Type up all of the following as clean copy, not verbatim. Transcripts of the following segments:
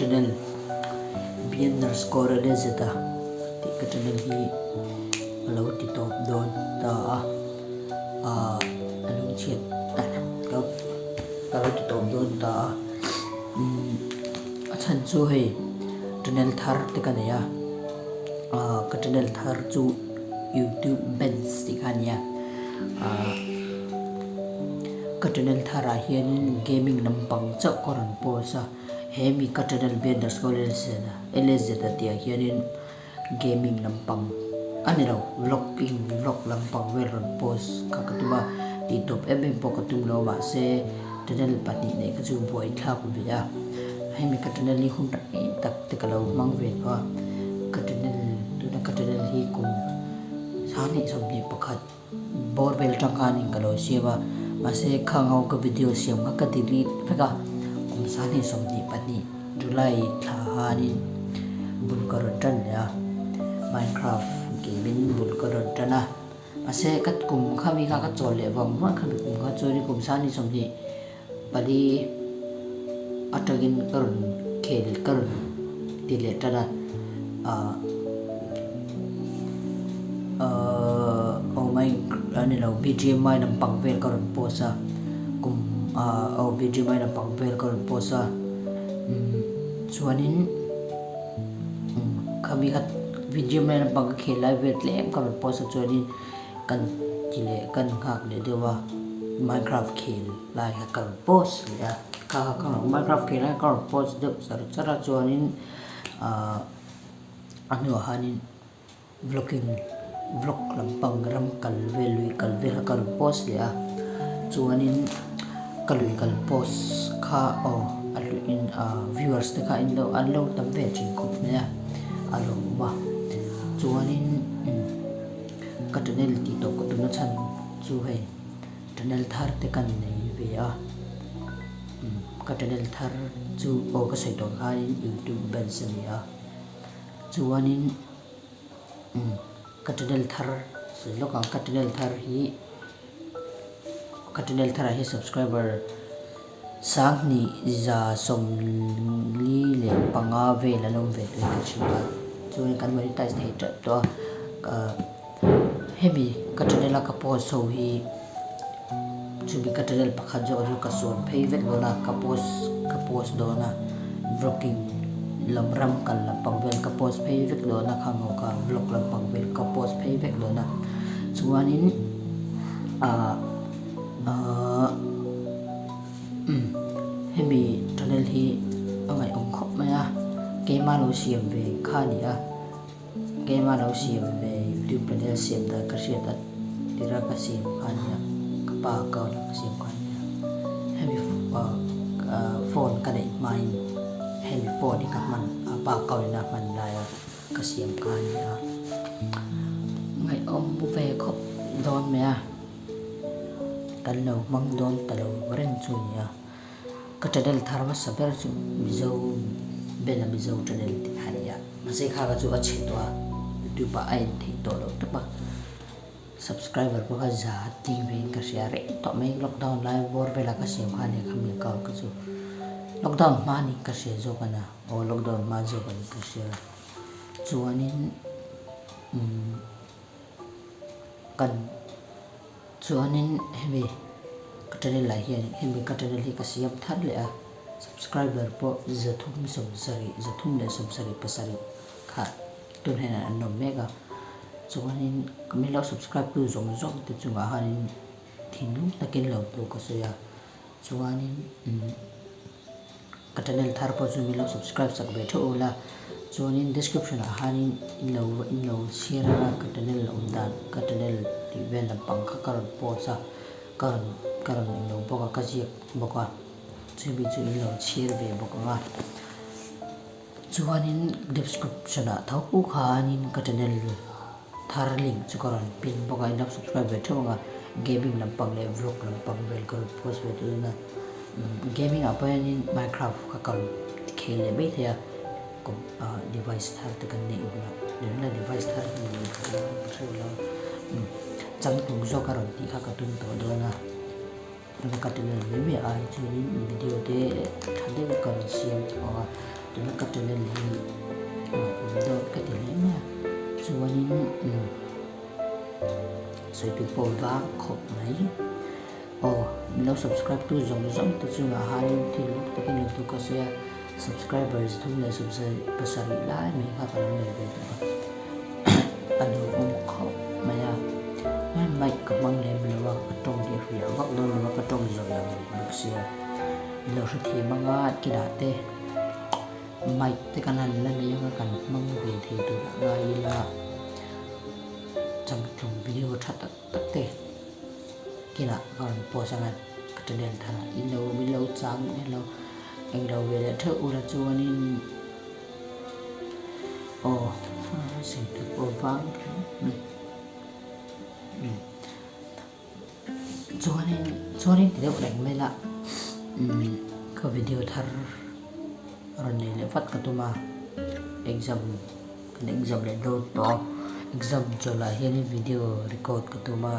channel beginner score le zeta ti ka channel hi alo ti top don ta anong chet ka ti top don ta achan chu hei channel thar te ka ya ka channel thar chu YouTube bans ti khania ka channel thara hianin gaming lampang chau koran posa hemi ka channel beginners college na elezeta tia hianin gaming lampang anilo vlog lampang veron post ka katuma ti top em po katum lo ba se channel pati nei ka chu boi thla ku bia hemi ka channel ni hum tak te ka lo mang ve ka ka channel hi kum sani somni pakhat borbel tangkanin ka lo siwa mase khangau ka video siam ka delete pheka kum sani somni pani July thahanin bulkarotan ya Minecraft gaming bulkarotan na mase kat kum khami ka chole wang ma khami kum ka chori kum sani somni pali atagin karon khel karon delete na anilo BGMI lampang vel karon posa kum BGMI lampang vel karon posa chuanin kami hat BGMI lampang khelai vet lem karon posa chuanin kan chile kan khak le dewa Minecraft khel lai ha karon post ya ka Minecraft khel lai karon post de sara chuanin anu hanin vlog lampang ram kalve kal post ya chuanin kalui kal post kha in viewers te kha in lo anlo tam ve chin khup ne alo ma chuanin ka channel ti to ko tuna chan chu hei channel thar te kan nei ve a ka channel thar chu ka sai to kha in YouTube ban san ya chuanin ka channel thar so loka ka channel thar hi subscriber sang ni za som li le panga ve la lom ve tu chiba chu kan monetize nei to hebi ka channel ka post so hi chu bi ka channel pakha jo ru ka son phei ve lo na ka post do na vlogging lamram kan lampang vel ka post phei vek lo na khango ka vlog lampang vel ka post phei vek lo na chuanin hemi channel hi angai ong khop maya kema lo siam ve khania kema lo siam ve YouTube channel siam da ka sia da tira ka siam khania ka pa ka la siam khania hemi phone ka dei mai hemi phone ni ka man pa ka na man lai ka siam khania ngai om bu ve khop don maya kan lo mang don talo ren chu nia ka channel thar ma saber chu mizo bela mizo channel ti khania mase kha ga chu a che to YouTube pa ai thei to lo to ba subscriber ko ga za ti ve ka share to mai lockdown live bor vela ka siam khania khami ka chu lockdown mani ka she zo kana lockdown ma zo kan ka she chuanin kan chuanin hemi ka channel lai hian hemi ka channel hi ka siam thar le a subscriber po zathum le som sari pasari kha tun hena no mega chuanin kamilo subscribe tu zong te chunga hanin thinu takin lo to ka so ya chuanin ka channel thar po chu milo subscribe sak be tho la chuanin description a hanin in lo share ra ka channel umdan ka channel ti vel lampang kha karon post a karon in lo boka ka ji boka chubi chu in lo share ve boka chuanin description a thau khanin ka channel thar link chu karon pin boka in lo subscribe be tho nga gaming lampang le vlog lampang vel karon post ve tu na gaming apayan in Minecraft ka karon khele be thea ko device thar te kan nei una device thar ni thula chang tung zo karon ti kha ka tun to do na ka channel me ai chu video te thade karon siam ตัวนักการเล่นเลยโดดก็ติดเลยนะส่วนนี้สวยตัวโปรว่าขบไหมมีเรา subscribe ตัวจงตัวจึงอาหารที่ลูกตะกี้ลูกตัวก็เสีย subscribers ทุกเลยสุดท้ายภาษาอีไลน์ไม่ค่ะกันเลยเป็นตัวอันดูเขาไม่ยากไม่กับมังเลยมันว่ากระตงเดียวเดียวว่าเราว่ากระตงจะอย่างลูกเสียเราสุดที่มังอาจกินได้ไม่แต่กันนั้นแล้วเนี่ยยังกันมังเวียนที่ตัวง่ายละจังจงวิดีโอชัดตัดเตะกินละก่อนพอสังกัดก็จะเดินทางอินโดมิโลจังเนี่ยเราเองเราเวลาเธออุระจวนินสิ่งที่พอฟังจวนินที่เด็กแรงไม่ละก็วิดีโอทาร์รันนี่เลยฟัดกันตัวมา exam กัน exam เลยโดดต่อ exam จบแล้วเห็นวิดีโอ record กันตัวมา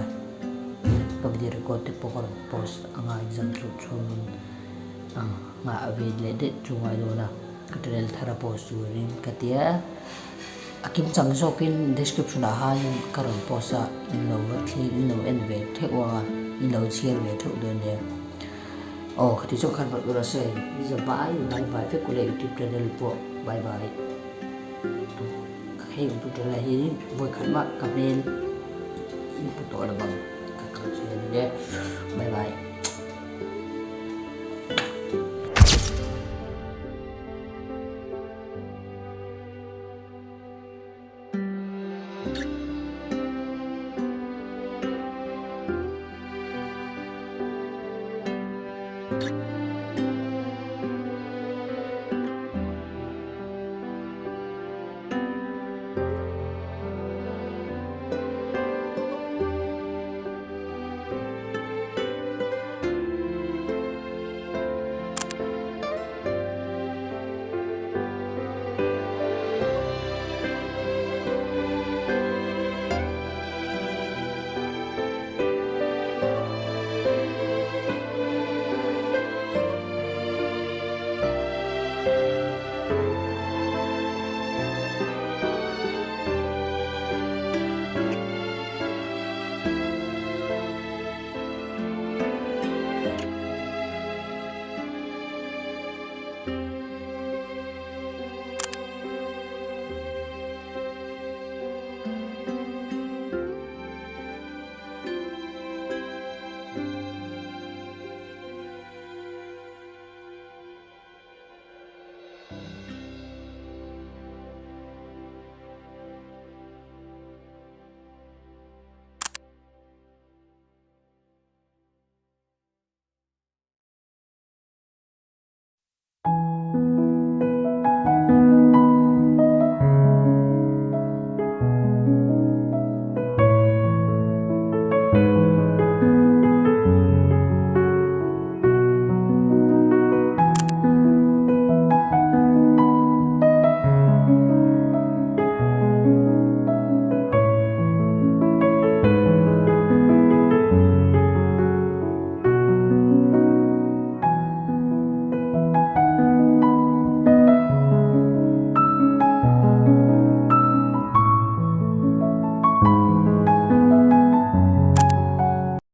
ก็วิดีโอ record ที่พวกเรา post อ่าง exam ชุนnga available det chungai do na katel thara post rin katia akim changjokin description a han karon posa in lo thli in lo en ve thewa in lo chiar ve tho do ne khati chok khan bat ra se is a bye fe kule youtube channel po bye to hey tu to la hi voi khan ma kabel in to la bang ka ka che ne bye bye